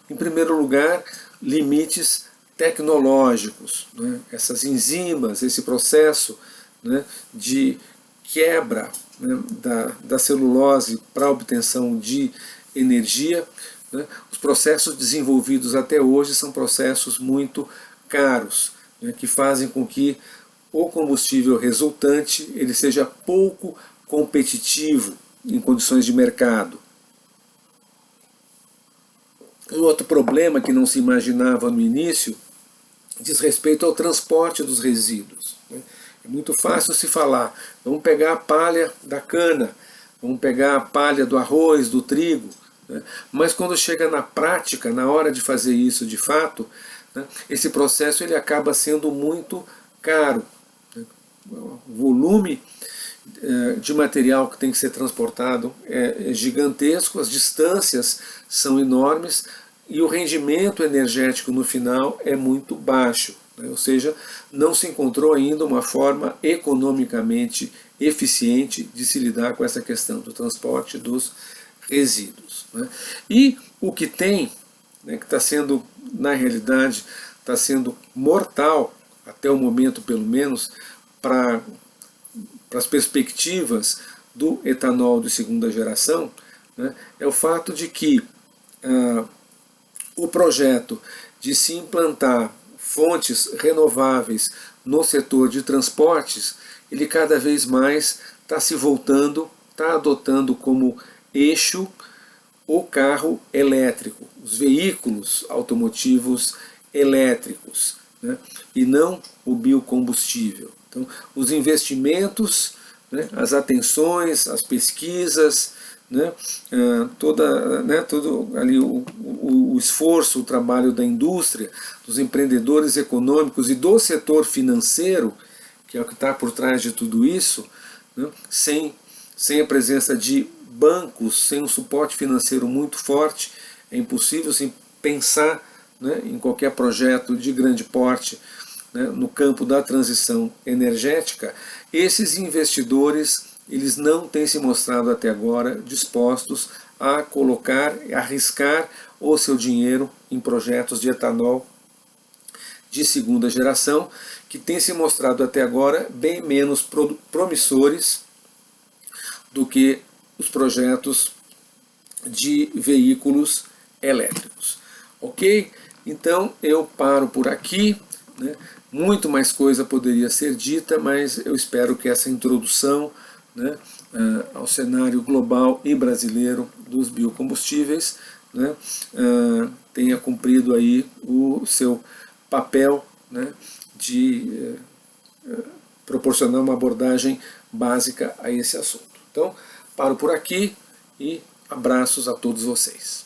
Em primeiro lugar, limites tecnológicos. Essas enzimas, esse processo de quebra da celulose para a obtenção de energia, os processos desenvolvidos até hoje são processos muito caros, que fazem com que o combustível resultante ele seja pouco competitivo em condições de mercado. Um outro problema que não se imaginava no início diz respeito ao transporte dos resíduos. É muito fácil se falar, vamos pegar a palha da cana, vamos pegar a palha do arroz, do trigo, mas quando chega na prática, na hora de fazer isso de fato, esse processo ele acaba sendo muito caro. O volume de material que tem que ser transportado é gigantesco, as distâncias são enormes e o rendimento energético no final é muito baixo. Ou seja, não se encontrou ainda uma forma economicamente eficiente de se lidar com essa questão do transporte dos resíduos. E o que tem, que está sendo, na realidade, está sendo mortal, até o momento pelo menos, para as perspectivas do etanol de segunda geração, é o fato de que o projeto de se implantar fontes renováveis no setor de transportes, ele cada vez mais está se voltando, está adotando como eixo o carro elétrico, os veículos automotivos elétricos, e não o biocombustível. Então, os investimentos, as atenções, as pesquisas, todo ali o esforço, o trabalho da indústria, dos empreendedores econômicos e do setor financeiro, que é o que está por trás de tudo isso, sem a presença de bancos, sem um suporte financeiro muito forte, é impossível se pensar em qualquer projeto de grande porte no campo da transição energética. Esses investidores eles não têm se mostrado até agora dispostos a colocar, arriscar o seu dinheiro em projetos de etanol de segunda geração, que têm se mostrado até agora bem menos promissores do que os projetos de veículos elétricos. Ok? Então eu paro por aqui. Muito mais coisa poderia ser dita, mas eu espero que essa introdução ao cenário global e brasileiro dos biocombustíveis tenha cumprido aí o seu papel de proporcionar uma abordagem básica a esse assunto. Então, paro por aqui e abraços a todos vocês.